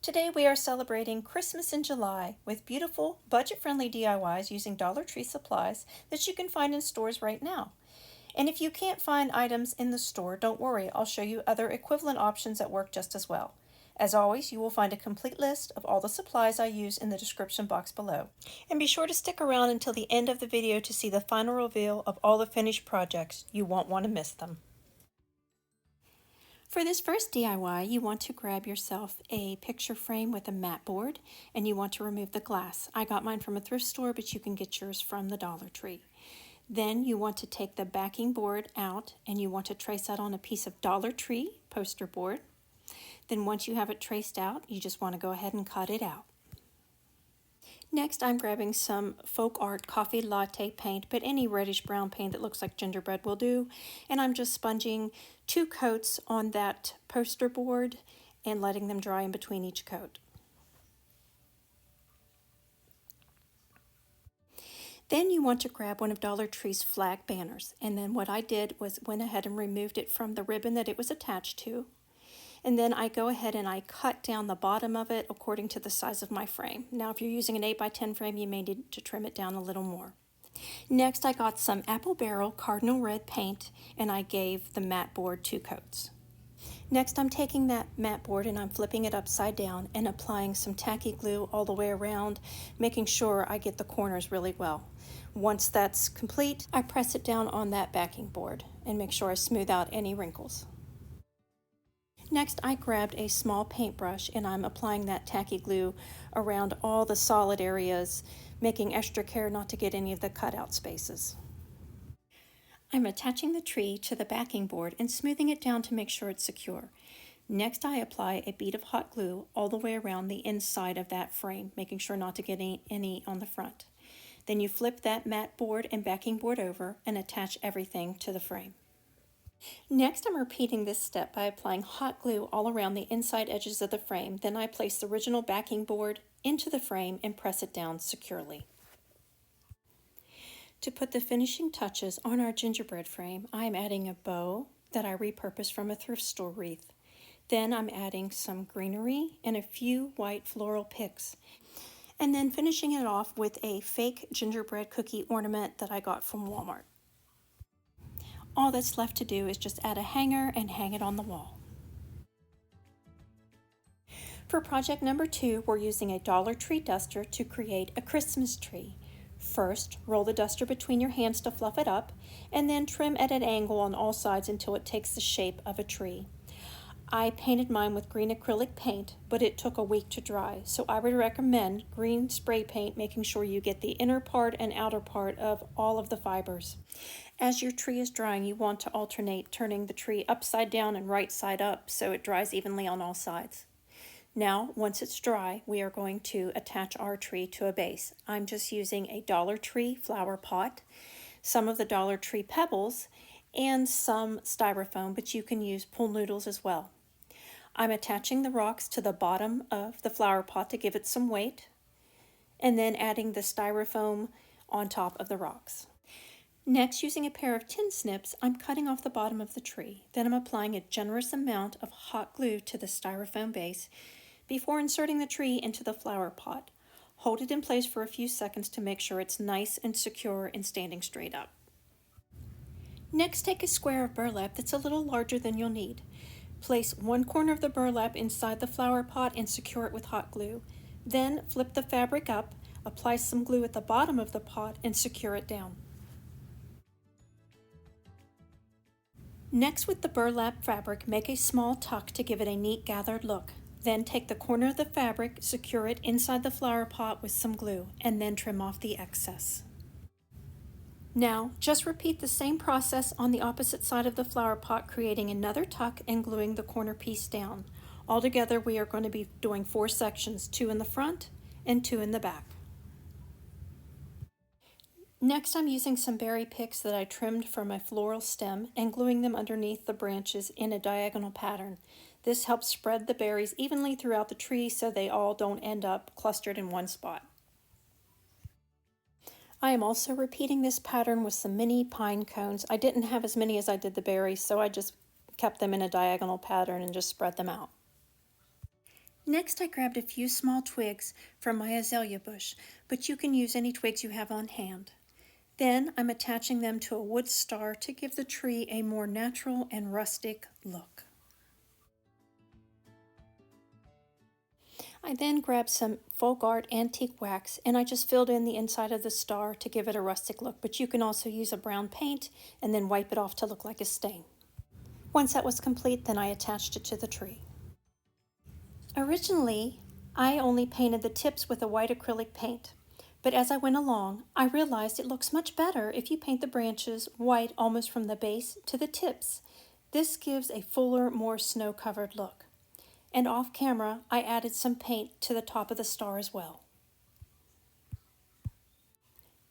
Today we are celebrating Christmas in July with beautiful, budget-friendly DIYs using Dollar Tree supplies that you can find in stores right now. And if you can't find items in the store, don't worry, I'll show you other equivalent options that work just as well. As always, you will find a complete list of all the supplies I use in the description box below. And be sure to stick around until the end of the video to see the final reveal of all the finished projects. You won't want to miss them. For this first DIY, you want to grab yourself a picture frame with a mat board and you want to remove the glass. I got mine from a thrift store, but you can get yours from the Dollar Tree. Then you want to take the backing board out and you want to trace that on a piece of Dollar Tree poster board. Then once you have it traced out, you just want to go ahead and cut it out. Next, I'm grabbing some folk art coffee latte paint, but any reddish brown paint that looks like gingerbread will do. And I'm just sponging 2 coats on that poster board and letting them dry in between each coat. Then you want to grab one of Dollar Tree's flag banners. And then what I did was went ahead and removed it from the ribbon that it was attached to. And then I go ahead and I cut down the bottom of it according to the size of my frame. Now if you're using an 8x10 frame, you may need to trim it down a little more. Next, I got some Apple Barrel Cardinal Red paint and I gave the mat board 2 coats. Next, I'm taking that mat board and I'm flipping it upside down and applying some tacky glue all the way around, making sure I get the corners really well. Once that's complete, I press it down on that backing board and make sure I smooth out any wrinkles. Next, I grabbed a small paintbrush and I'm applying that tacky glue around all the solid areas, making extra care not to get any of the cutout spaces. I'm attaching the tree to the backing board and smoothing it down to make sure it's secure. Next, I apply a bead of hot glue all the way around the inside of that frame, making sure not to get any on the front. Then you flip that mat board and backing board over and attach everything to the frame. Next, I'm repeating this step by applying hot glue all around the inside edges of the frame. Then I place the original backing board into the frame and press it down securely. To put the finishing touches on our gingerbread frame, I am adding a bow that I repurposed from a thrift store wreath. Then I'm adding some greenery and a few white floral picks. And then finishing it off with a fake gingerbread cookie ornament that I got from Walmart. All that's left to do is just add a hanger and hang it on the wall. For project number 2, we're using a Dollar Tree duster to create a Christmas tree. First, roll the duster between your hands to fluff it up, and then trim at an angle on all sides until it takes the shape of a tree. I painted mine with green acrylic paint, but it took a week to dry, so I would recommend green spray paint, making sure you get the inner part and outer part of all of the fibers. As your tree is drying, you want to alternate turning the tree upside down and right side up so it dries evenly on all sides. Now, once it's dry, we are going to attach our tree to a base. I'm just using a Dollar Tree flower pot, some of the Dollar Tree pebbles, and some styrofoam, but you can use pool noodles as well. I'm attaching the rocks to the bottom of the flower pot to give it some weight, and then adding the styrofoam on top of the rocks. Next, using a pair of tin snips, I'm cutting off the bottom of the tree. Then I'm applying a generous amount of hot glue to the styrofoam base before inserting the tree into the flower pot. Hold it in place for a few seconds to make sure it's nice and secure and standing straight up. Next, take a square of burlap that's a little larger than you'll need. Place one corner of the burlap inside the flower pot and secure it with hot glue. Then flip the fabric up, apply some glue at the bottom of the pot and secure it down. Next, with the burlap fabric, make a small tuck to give it a neat gathered look. Then take the corner of the fabric, secure it inside the flower pot with some glue, and then trim off the excess. Now, just repeat the same process on the opposite side of the flower pot, creating another tuck and gluing the corner piece down. Altogether, we are going to be doing 4 sections, 2 in the front and 2 in the back. Next, I'm using some berry picks that I trimmed from a floral stem and gluing them underneath the branches in a diagonal pattern. This helps spread the berries evenly throughout the tree so they all don't end up clustered in one spot. I am also repeating this pattern with some mini pine cones. I didn't have as many as I did the berries, so I just kept them in a diagonal pattern and just spread them out. Next, I grabbed a few small twigs from my azalea bush, but you can use any twigs you have on hand. Then I'm attaching them to a wood star to give the tree a more natural and rustic look. I then grabbed some folk art antique wax and I just filled in the inside of the star to give it a rustic look, but you can also use a brown paint and then wipe it off to look like a stain. Once that was complete, then I attached it to the tree. Originally, I only painted the tips with a white acrylic paint, but as I went along, I realized it looks much better if you paint the branches white almost from the base to the tips. This gives a fuller, more snow-covered look. And off camera, I added some paint to the top of the star as well.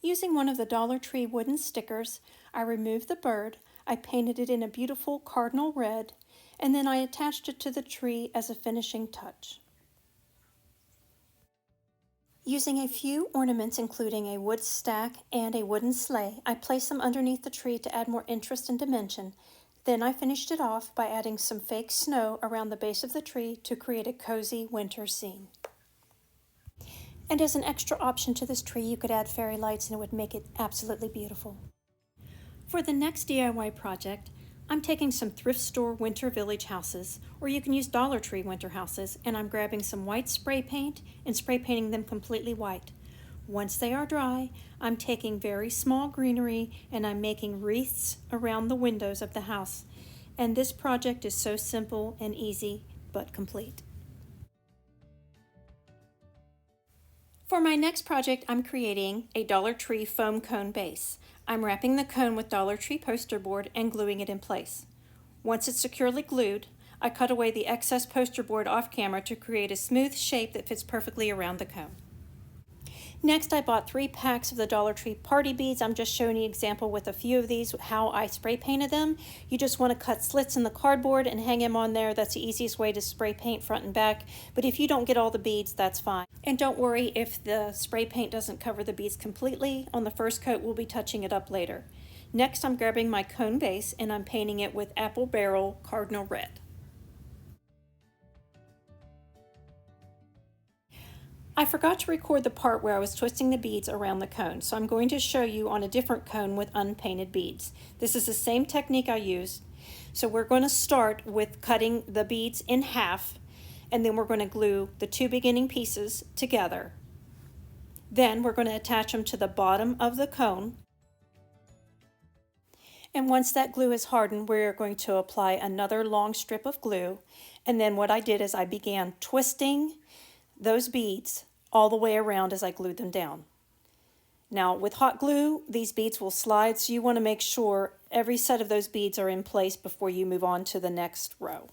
Using one of the Dollar Tree wooden stickers, I removed the bird, I painted it in a beautiful cardinal red, and then I attached it to the tree as a finishing touch. Using a few ornaments including a wood stack and a wooden sleigh, I placed them underneath the tree to add more interest and dimension. Then I finished it off by adding some fake snow around the base of the tree to create a cozy winter scene. And as an extra option to this tree, you could add fairy lights and it would make it absolutely beautiful. For the next DIY project, I'm taking some thrift store winter village houses, or you can use Dollar Tree winter houses, and I'm grabbing some white spray paint and spray painting them completely white. Once they are dry, I'm taking very small greenery and I'm making wreaths around the windows of the house. And this project is so simple and easy, but complete. For my next project, I'm creating a Dollar Tree foam cone base. I'm wrapping the cone with Dollar Tree poster board and gluing it in place. Once it's securely glued, I cut away the excess poster board off camera to create a smooth shape that fits perfectly around the cone. Next, I bought 3 packs of the Dollar Tree party beads. I'm just showing you an example with a few of these, how I spray painted them. You just want to cut slits in the cardboard and hang them on there. That's the easiest way to spray paint front and back. But if you don't get all the beads, that's fine. And don't worry if the spray paint doesn't cover the beads completely. On the first coat, we'll be touching it up later. Next, I'm grabbing my cone base and I'm painting it with apple barrel cardinal red. I forgot to record the part where I was twisting the beads around the cone, so I'm going to show you on a different cone with unpainted beads. This is the same technique I used. So we're going to start with cutting the beads in half, and then we're going to glue the 2 beginning pieces together. Then we're going to attach them to the bottom of the cone. And once that glue is hardened, we're going to apply another long strip of glue. And then what I did is I began twisting those beads all the way around as I glued them down. Now with hot glue, these beads will slide, so you want to make sure every set of those beads are in place before you move on to the next row.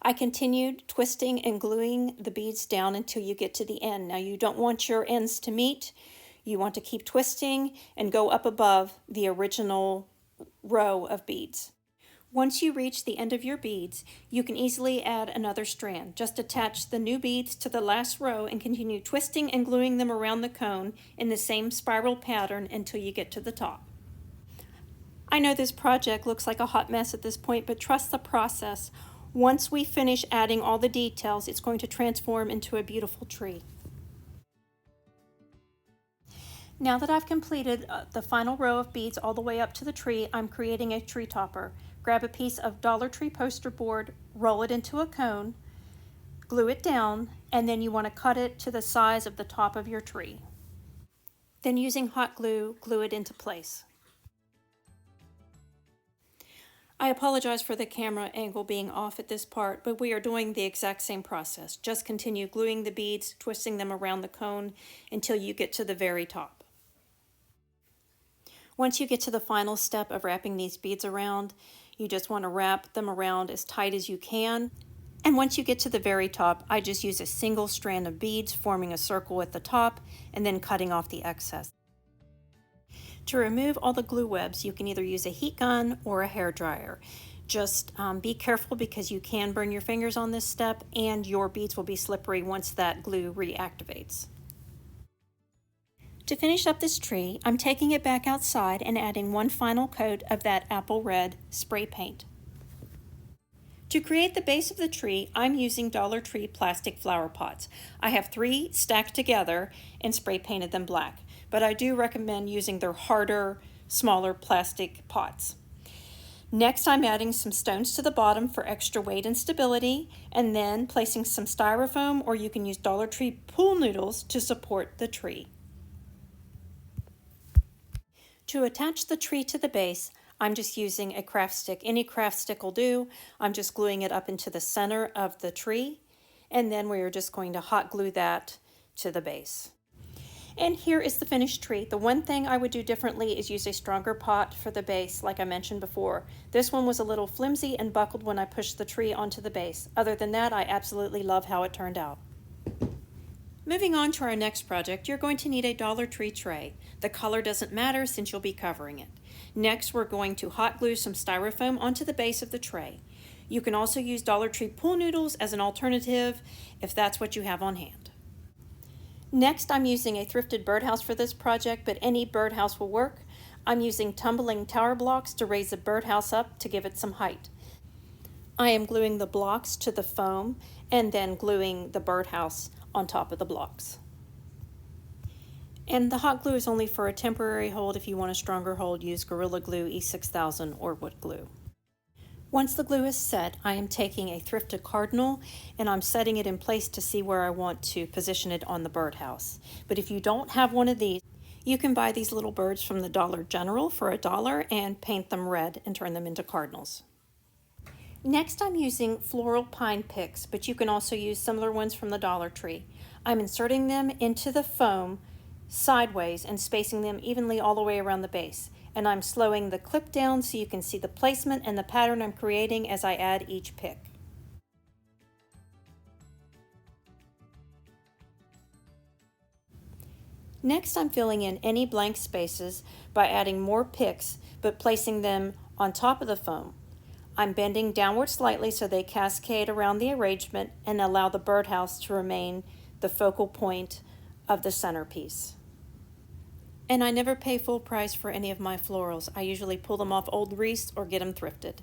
I continued twisting and gluing the beads down until you get to the end. Now you don't want your ends to meet. You want to keep twisting and go up above the original row of beads. Once you reach the end of your beads, you can easily add another strand. Just attach the new beads to the last row and continue twisting and gluing them around the cone in the same spiral pattern until you get to the top. I know this project looks like a hot mess at this point, but trust the process. Once we finish adding all the details, it's going to transform into a beautiful tree. Now that I've completed the final row of beads all the way up to the tree, I'm creating a tree topper. Grab a piece of Dollar Tree poster board, roll it into a cone, glue it down, and then you want to cut it to the size of the top of your tree. Then using hot glue, glue it into place. I apologize for the camera angle being off at this part, but we are doing the exact same process. Just continue gluing the beads, twisting them around the cone until you get to the very top. Once you get to the final step of wrapping these beads around, you just want to wrap them around as tight as you can. And once you get to the very top, I just use a single strand of beads, forming a circle at the top, and then cutting off the excess. To remove all the glue webs, you can either use a heat gun or a hair dryer. Just be careful because you can burn your fingers on this step, and your beads will be slippery once that glue reactivates. To finish up this tree, I'm taking it back outside and adding one final coat of that apple red spray paint. To create the base of the tree, I'm using Dollar Tree plastic flower pots. I have 3 stacked together and spray painted them black, but I do recommend using their harder, smaller plastic pots. Next, I'm adding some stones to the bottom for extra weight and stability, and then placing some styrofoam, or you can use Dollar Tree pool noodles to support the tree. To attach the tree to the base, I'm just using a craft stick. Any craft stick will do. I'm just gluing it up into the center of the tree, and then we are just going to hot glue that to the base. And here is the finished tree. The one thing I would do differently is use a stronger pot for the base, like I mentioned before. This one was a little flimsy and buckled when I pushed the tree onto the base. Other than that, I absolutely love how it turned out. Moving on to our next project, you're going to need a Dollar Tree tray. The color doesn't matter since you'll be covering it. Next, we're going to hot glue some styrofoam onto the base of the tray. You can also use Dollar Tree pool noodles as an alternative if that's what you have on hand. Next, I'm using a thrifted birdhouse for this project, but any birdhouse will work. I'm using tumbling tower blocks to raise the birdhouse up to give it some height. I am gluing the blocks to the foam and then gluing the birdhouse on top of the blocks. And the hot glue is only for a temporary hold. If you want a stronger hold, use Gorilla Glue E6000 or wood glue. Once the glue is set, I am taking a thrifted cardinal and I'm setting it in place to see where I want to position it on the birdhouse. But if you don't have one of these, you can buy these little birds from the Dollar General for $1 and paint them red and turn them into cardinals. Next, I'm using floral pine picks, but you can also use similar ones from the Dollar Tree. I'm inserting them into the foam sideways and spacing them evenly all the way around the base. And I'm slowing the clip down so you can see the placement and the pattern I'm creating as I add each pick. Next, I'm filling in any blank spaces by adding more picks, but placing them on top of the foam. I'm bending downward slightly so they cascade around the arrangement and allow the birdhouse to remain the focal point of the centerpiece. And I never pay full price for any of my florals. I usually pull them off old wreaths or get them thrifted.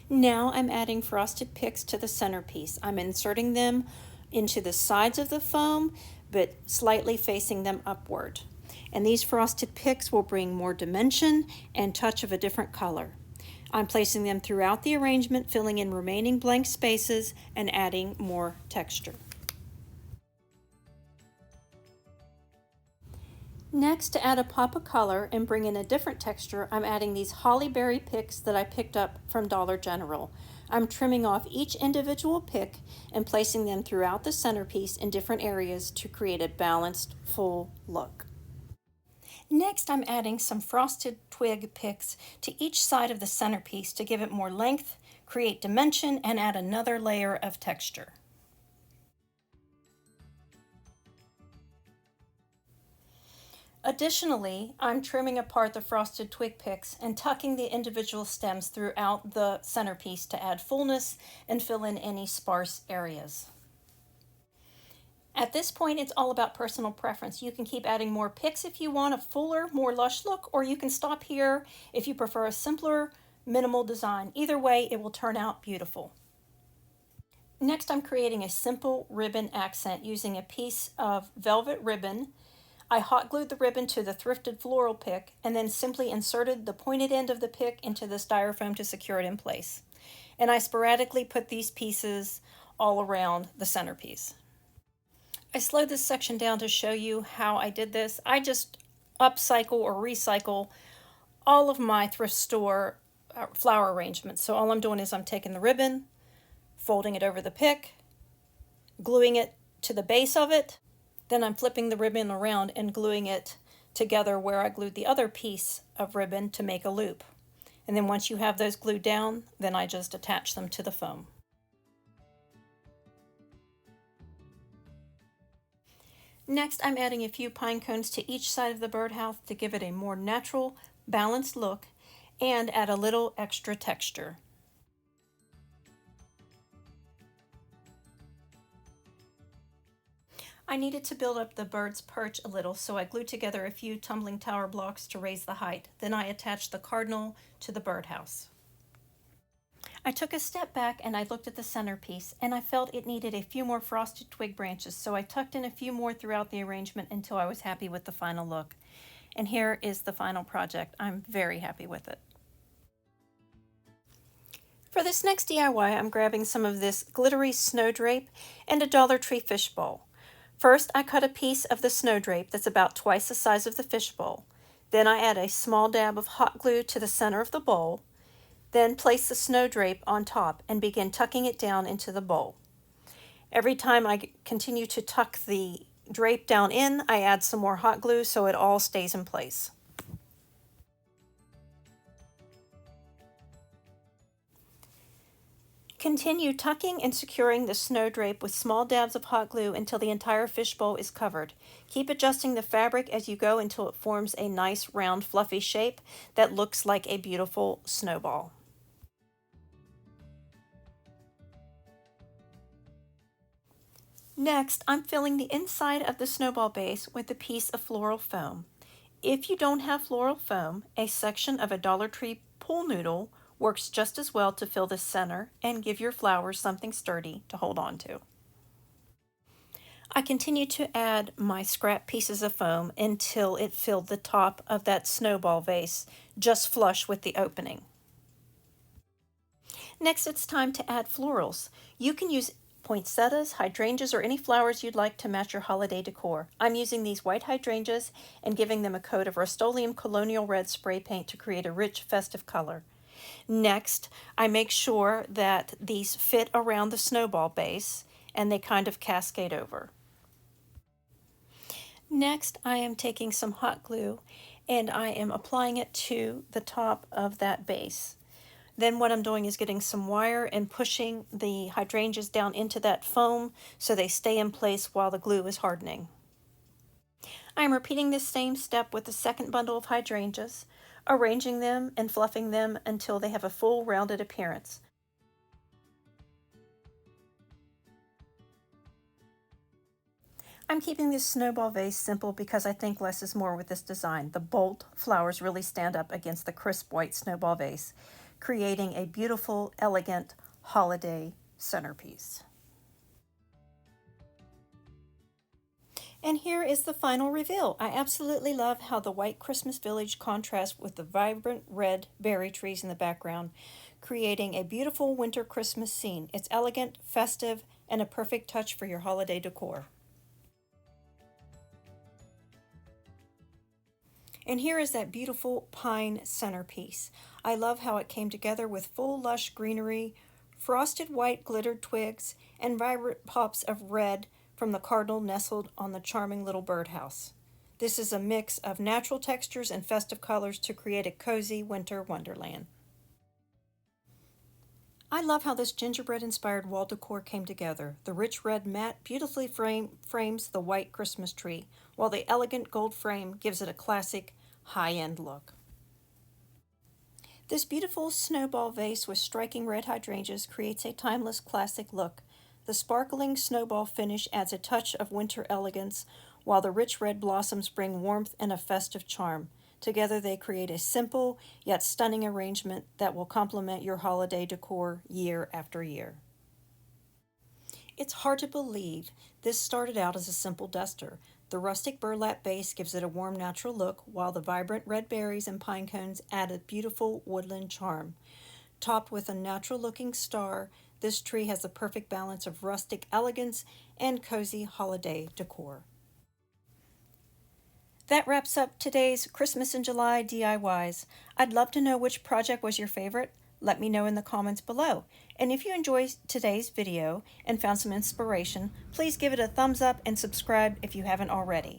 Now I'm adding frosted picks to the centerpiece. I'm inserting them into the sides of the foam, but slightly facing them upward. And these frosted picks will bring more dimension and touch of a different color. I'm placing them throughout the arrangement, filling in remaining blank spaces and adding more texture. Next, to add a pop of color and bring in a different texture, I'm adding these holly berry picks that I picked up from Dollar General. I'm trimming off each individual pick and placing them throughout the centerpiece in different areas to create a balanced, full look. Next, I'm adding some frosted twig picks to each side of the centerpiece to give it more length, create dimension, and add another layer of texture. Additionally, I'm trimming apart the frosted twig picks and tucking the individual stems throughout the centerpiece to add fullness and fill in any sparse areas. At this point, it's all about personal preference. You can keep adding more picks if you want a fuller, more lush look, or you can stop here if you prefer a simpler, minimal design. Either way, it will turn out beautiful. Next, I'm creating a simple ribbon accent using a piece of velvet ribbon. I hot glued the ribbon to the thrifted floral pick and then simply inserted the pointed end of the pick into the styrofoam to secure it in place. And I sporadically put these pieces all around the centerpiece. I slowed this section down to show you how I did this. I just upcycle or recycle all of my thrift store flower arrangements. So all I'm doing is I'm taking the ribbon, folding it over the pick, gluing it to the base of it, then I'm flipping the ribbon around and gluing it together where I glued the other piece of ribbon to make a loop. And then once you have those glued down, then I just attach them to the foam. Next, I'm adding a few pine cones to each side of the birdhouse to give it a more natural, balanced look and add a little extra texture. I needed to build up the bird's perch a little, so I glued together a few tumbling tower blocks to raise the height. Then I attached the cardinal to the birdhouse. I took a step back and I looked at the centerpiece, and I felt it needed a few more frosted twig branches, so I tucked in a few more throughout the arrangement until I was happy with the final look. And here is the final project. I'm very happy with it. For this next DIY, I'm grabbing some of this glittery snow drape and a Dollar Tree fishbowl. First, I cut a piece of the snow drape that's about twice the size of the fishbowl. Then I add a small dab of hot glue to the center of the bowl. Then place the snow drape on top and begin tucking it down into the bowl. Every time I continue to tuck the drape down in, I add some more hot glue so it all stays in place. Continue tucking and securing the snow drape with small dabs of hot glue until the entire fishbowl is covered. Keep adjusting the fabric as you go until it forms a nice round fluffy shape that looks like a beautiful snowball. Next, I'm filling the inside of the snowball base with a piece of floral foam. If you don't have floral foam, a section of a Dollar Tree pool noodle works just as well to fill the center and give your flowers something sturdy to hold on to. I continue to add my scrap pieces of foam until it filled the top of that snowball vase, just flush with the opening. Next, it's time to add florals. You can use poinsettias, hydrangeas, or any flowers you'd like to match your holiday decor. I'm using these white hydrangeas and giving them a coat of Rust-Oleum Colonial Red spray paint to create a rich, festive color. Next, I make sure that these fit around the snowball base and they kind of cascade over. Next, I am taking some hot glue and I am applying it to the top of that base. Then what I'm doing is getting some wire and pushing the hydrangeas down into that foam so they stay in place while the glue is hardening. I'm repeating this same step with the second bundle of hydrangeas, arranging them and fluffing them until they have a full rounded appearance. I'm keeping this snowball vase simple because I think less is more with this design. The bold flowers really stand up against the crisp white snowball vase, creating a beautiful, elegant holiday centerpiece. And here is the final reveal. I absolutely love how the white Christmas village contrasts with the vibrant red berry trees in the background, creating a beautiful winter Christmas scene. It's elegant, festive, and a perfect touch for your holiday decor. And here is that beautiful pine centerpiece. I love how it came together with full lush greenery, frosted white glittered twigs, and vibrant pops of red from the cardinal nestled on the charming little birdhouse. This is a mix of natural textures and festive colors to create a cozy winter wonderland. I love how this gingerbread inspired wall decor came together. The rich red mat beautifully frames the white Christmas tree, while the elegant gold frame gives it a classic high-end look. This beautiful snowball vase with striking red hydrangeas creates a timeless classic look. The sparkling snowball finish adds a touch of winter elegance, while the rich red blossoms bring warmth and a festive charm. Together they create a simple yet stunning arrangement that will complement your holiday decor year after year. It's hard to believe this started out as a simple duster. The rustic burlap base gives it a warm, natural look, while the vibrant red berries and pine cones add a beautiful woodland charm. Topped with a natural-looking star, this tree has the perfect balance of rustic elegance and cozy holiday decor. That wraps up today's Christmas in July DIYs. I'd love to know which project was your favorite. Let me know in the comments below. And if you enjoyed today's video and found some inspiration, please give it a thumbs up and subscribe if you haven't already.